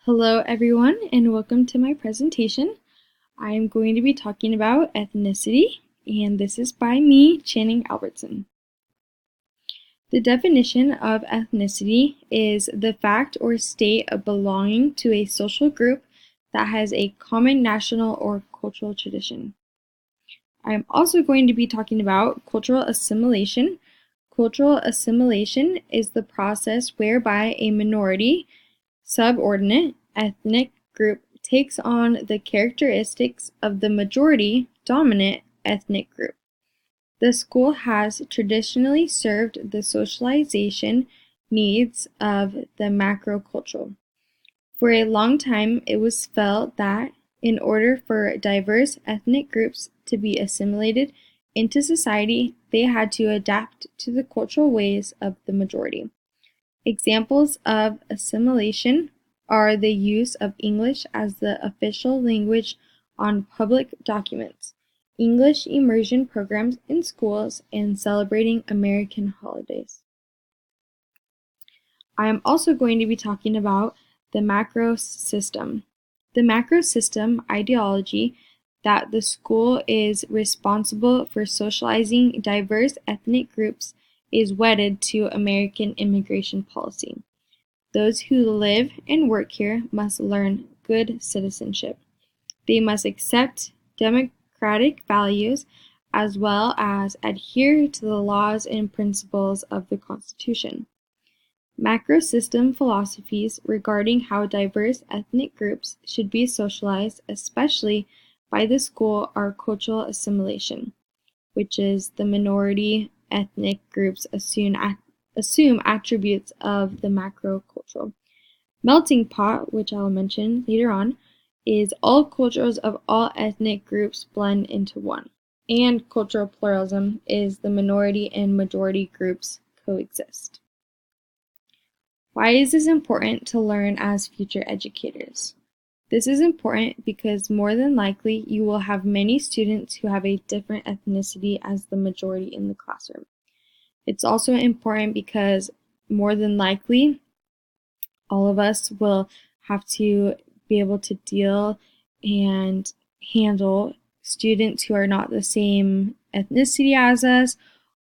Hello everyone and welcome to my presentation. I am going to be talking about ethnicity, and this is by me, Channing Albertson. The definition of ethnicity is the fact or state of belonging to a social group that has a common national or cultural tradition. I am also going to be talking about cultural assimilation. Cultural assimilation is the process whereby a minority, subordinate ethnic group takes on the characteristics of the majority dominant ethnic group. The school has traditionally served the socialization needs of the macrocultural. For a long time, it was felt that in order for diverse ethnic groups to be assimilated into society, they had to adapt to the cultural ways of the majority. Examples of assimilation are the use of English as the official language on public documents, English immersion programs in schools, and celebrating American holidays. I am also going to be talking about the macro system. The macro system ideology that the school is responsible for socializing diverse ethnic groups is wedded to American immigration policy. Those who live and work here must learn good citizenship. They must accept democratic values as well as adhere to the laws and principles of the Constitution. Macro system philosophies regarding how diverse ethnic groups should be socialized, especially by the school, are cultural assimilation, which is the minority ethnic groups assume attributes of the macrocultural. Melting pot, which I'll mention later on, is all cultures of all ethnic groups blend into one. And cultural pluralism is the minority and majority groups coexist. Why is this important to learn as future educators? This is important because more than likely you will have many students who have a different ethnicity as the majority in the classroom. It's also important because more than likely all of us will have to be able to deal and handle students who are not the same ethnicity as us,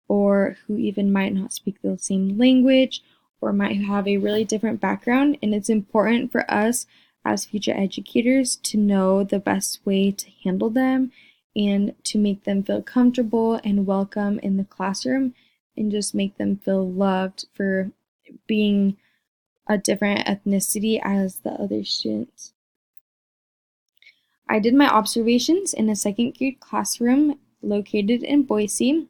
or who even might not speak the same language, or might have a really different background. And it's important for us as future educators to know the best way to handle them and to make them feel comfortable and welcome in the classroom, and just make them feel loved for being a different ethnicity as the other students. I did my observations in a second grade classroom located in Boise.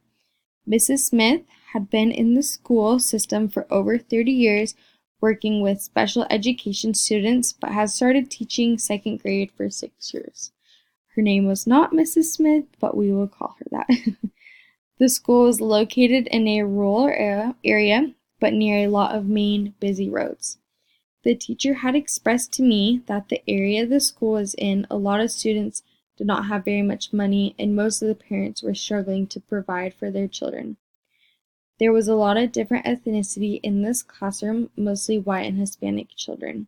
Mrs. Smith had been in the school system for over 30 years working with special education students, but has started teaching second grade for 6 years. Her name was not Mrs. Smith, but we will call her that. The school is located in a rural area, but near a lot of main busy roads. The teacher had expressed to me that the area the school is in, a lot of students did not have very much money, and most of the parents were struggling to provide for their children. There was a lot of different ethnicity in this classroom, mostly white and Hispanic children.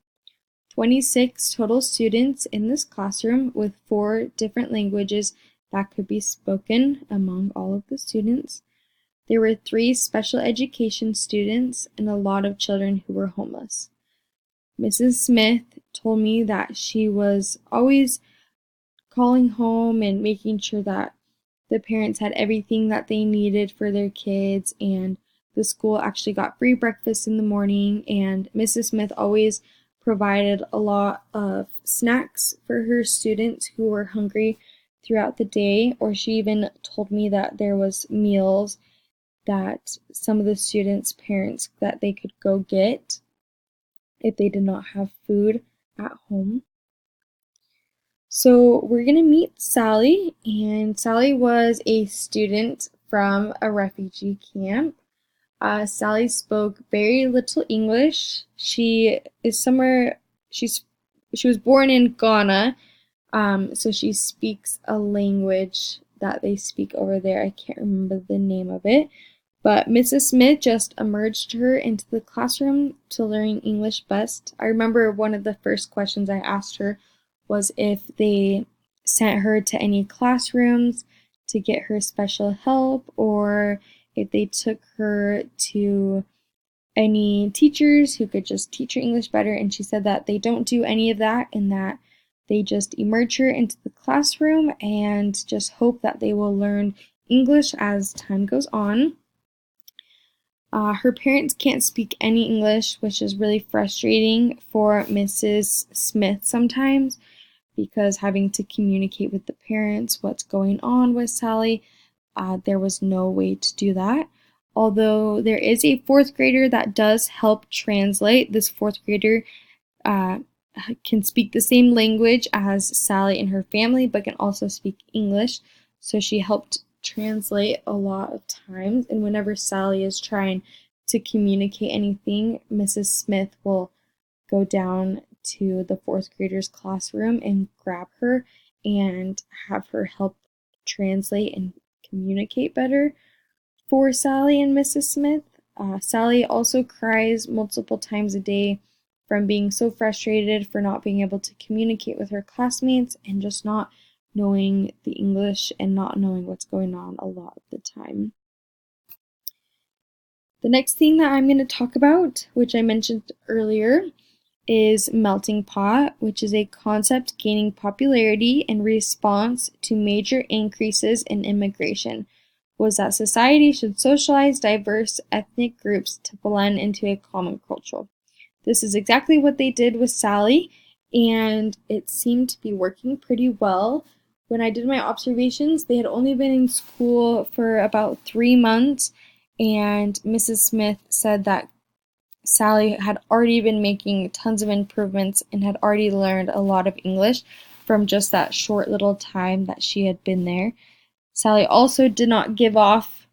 26 total students in this classroom with 4 different languages that could be spoken among all of the students. There were 3 special education students and a lot of children who were homeless. Mrs. Smith told me that she was always calling home and making sure that the parents had everything that they needed for their kids, and the school actually got free breakfast in the morning, and Mrs. Smith always provided a lot of snacks for her students who were hungry throughout the day. Or she even told me that there was meals that some of the students' parents that they could go get if they did not have food at home. So we're going to meet Sally, and Sally was a student from a refugee camp. Sally spoke very little English. She was born in Ghana, so she speaks a language that they speak over there. I can't remember the name of it, But Mrs. Smith just emerged her into the classroom to learn English best. I remember one of the first questions I asked her was if they sent her to any classrooms to get her special help, or if they took her to any teachers who could just teach her English better. And she said that they don't do any of that, and that they just emerge her into the classroom and just hope that they will learn English as time goes on. Her parents can't speak any English, which is really frustrating for Mrs. Smith sometimes, because having to communicate with the parents what's going on with Sally, there was no way to do that. Although there is a fourth grader that does help translate. This fourth grader can speak the same language as Sally and her family, but can also speak English. So she helped translate a lot of times. And whenever Sally is trying to communicate anything, Mrs. Smith will go down to the fourth grader's classroom and grab her and have her help translate and communicate better for Sally and Mrs. Smith. Sally also cries multiple times a day from being so frustrated for not being able to communicate with her classmates and just not knowing the English and not knowing what's going on a lot of the time. The next thing that I'm going to talk about, which I mentioned earlier, is melting pot, which is a concept gaining popularity in response to major increases in immigration, was that society should socialize diverse ethnic groups to blend into a common culture. This is exactly what they did with Sally, and it seemed to be working pretty well. When I did my observations, they had only been in school for about 3 months, and Mrs. Smith said that Sally had already been making tons of improvements and had already learned a lot of English from just that short little time that she had been there. Sally also did not give off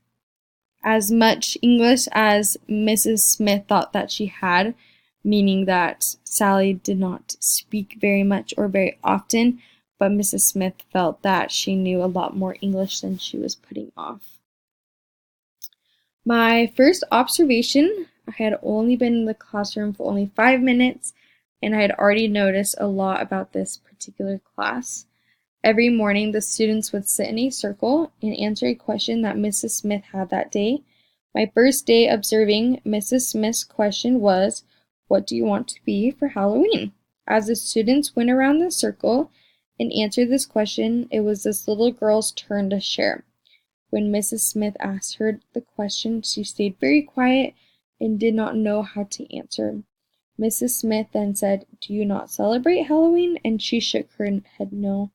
as much English as Mrs. Smith thought that she had, meaning that Sally did not speak very much or very often, but Mrs. Smith felt that she knew a lot more English than she was putting off. My first observation, I had only been in the classroom for only 5 minutes, and I had already noticed a lot about this particular class. Every morning, the students would sit in a circle and answer a question that Mrs. Smith had that day. My first day observing Mrs. Smith's question was, "What do you want to be for Halloween?" As the students went around the circle and answered this question, it was this little girl's turn to share. When Mrs. Smith asked her the question, she stayed very quiet and did not know how to answer. Mrs. Smith then said, "Do you not celebrate Halloween?" And she shook her head no.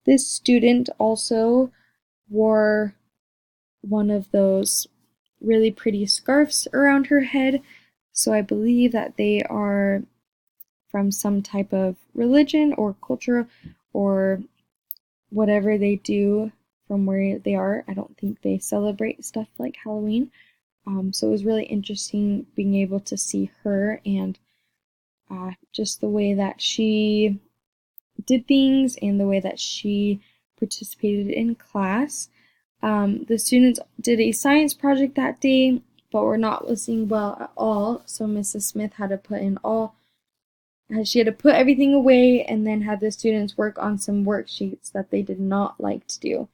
This student also wore one of those really pretty scarves around her head, so I believe that they are from some type of religion or culture or whatever they do from where they are. I don't think they celebrate stuff like Halloween. So it was really interesting being able to see her and just the way that she did things and the way that she participated in class. The students did a science project that day, but were not listening well at all. So Mrs. Smith had to she had to put everything away and then had the students work on some worksheets that they did not like to do.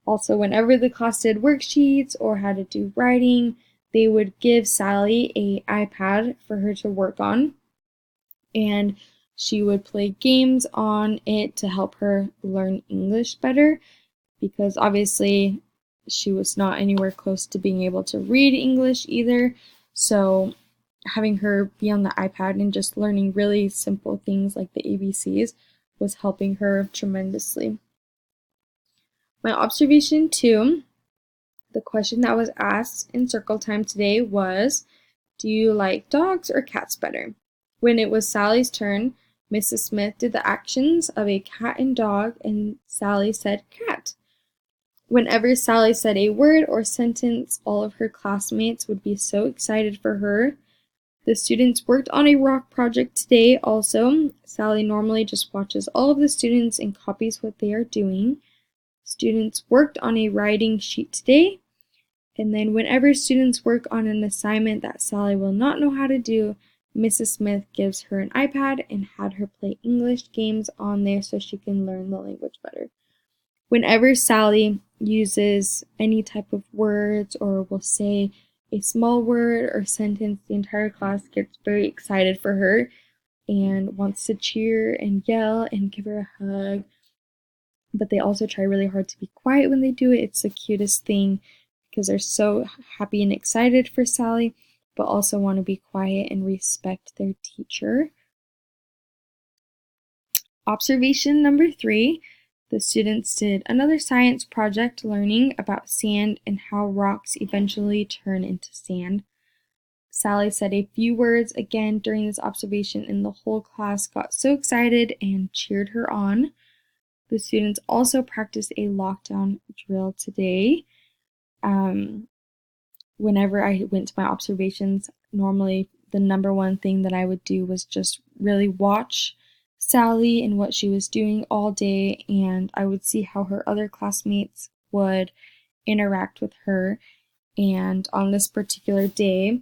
Also, whenever the class did worksheets or had to do writing, they would give Sally an iPad for her to work on, and she would play games on it to help her learn English better, because obviously she was not anywhere close to being able to read English either. So having her be on the iPad and just learning really simple things like the ABCs was helping her tremendously. My observation 2, the question that was asked in circle time today was, "Do you like dogs or cats better?" When it was Sally's turn, Mrs. Smith did the actions of a cat and dog, and Sally said cat. Whenever Sally said a word or sentence, all of her classmates would be so excited for her. The students worked on a rock project today also. Sally normally just watches all of the students and copies what they are doing. Students worked on a writing sheet today. And then whenever students work on an assignment that Sally will not know how to do, Mrs. Smith gives her an iPad and had her play English games on there so she can learn the language better. Whenever Sally uses any type of words or will say a small word or sentence, the entire class gets very excited for her and wants to cheer and yell and give her a hug. But they also try really hard to be quiet when they do it. It's the cutest thing because they're so happy and excited for Sally, but also want to be quiet and respect their teacher. Observation number 3, the students did another science project learning about sand and how rocks eventually turn into sand. Sally said a few words again during this observation, and the whole class got so excited and cheered her on. The students also practiced a lockdown drill today. Whenever I went to my observations, normally the number one thing that I would do was just really watch Sally and what she was doing all day, and I would see how her other classmates would interact with her. And on this particular day,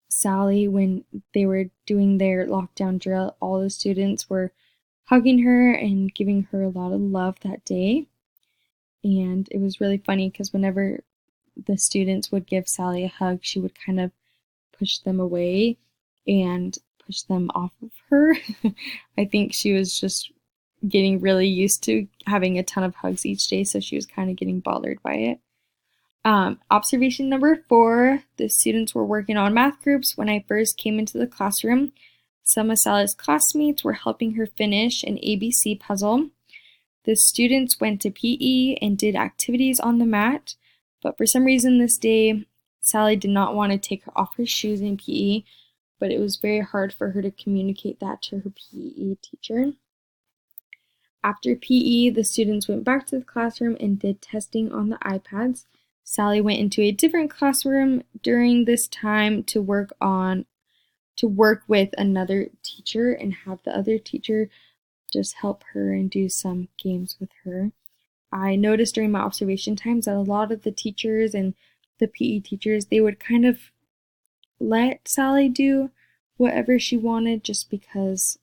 Sally, when they were doing their lockdown drill, all the students were hugging her and giving her a lot of love that day. And it was really funny because whenever the students would give Sally a hug, she would kind of push them away and push them off of her. I think she was just getting really used to having a ton of hugs each day, so she was kind of getting bothered by it. Observation number 4, the students were working on math groups when I first came into the classroom. Some of Sally's classmates were helping her finish an ABC puzzle. The students went to PE and did activities on the mat, but for some reason this day, Sally did not want to take off her shoes in PE, but it was very hard for her to communicate that to her PE teacher. After PE, the students went back to the classroom and did testing on the iPads. Sally went into a different classroom during this time to work with another teacher and have the other teacher just help her and do some games with her. I noticed during my observation times that a lot of the teachers and the PE teachers, they would kind of let Sally do whatever she wanted just because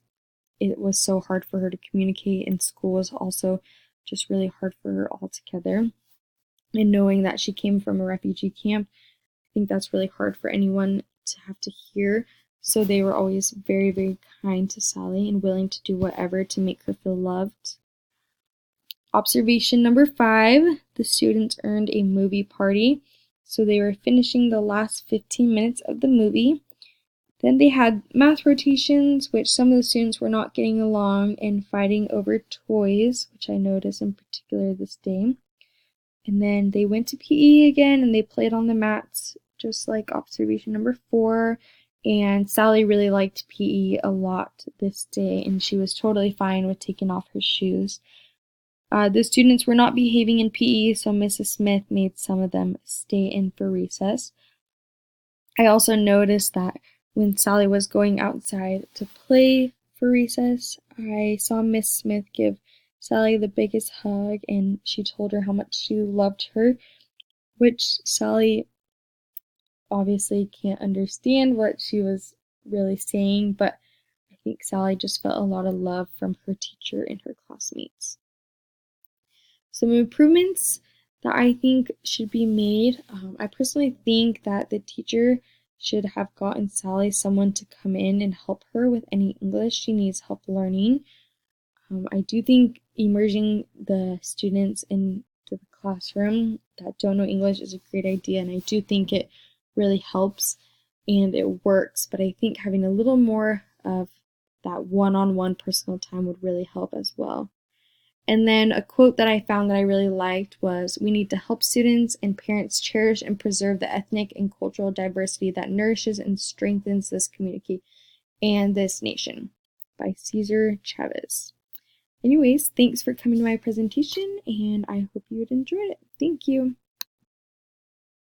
it was so hard for her to communicate, and school was also just really hard for her altogether. And knowing that she came from a refugee camp, I think that's really hard for anyone to have to hear. So they were always very, very kind to Sally and willing to do whatever to make her feel loved. Observation number 5, the students earned a movie party. So they were finishing the last 15 minutes of the movie. Then they had math rotations, which some of the students were not getting along and fighting over toys, which I noticed in particular this day. And then they went to PE again and they played on the mats, just like observation number 4. And Sally really liked PE a lot this day, and she was totally fine with taking off her shoes. The students were not behaving in PE, so Mrs. Smith made some of them stay in for recess. I also noticed that when Sally was going outside to play for recess, I saw Miss Smith give Sally the biggest hug, and she told her how much she loved her, which Sally obviously can't understand what she was really saying, but I think Sally just felt a lot of love from her teacher and her classmates. Some improvements that I think should be made. I personally think that the teacher should have gotten Sally someone to come in and help her with any English she needs help learning. I do think immersing the students into the classroom that don't know English is a great idea, and I do think it really helps and it works, but I think having a little more of that one-on-one personal time would really help as well. And then a quote that I found that I really liked was, "We need to help students and parents cherish and preserve the ethnic and cultural diversity that nourishes and strengthens this community and this nation," by Cesar Chavez. Anyways, thanks for coming to my presentation, and I hope you enjoyed it. Thank you.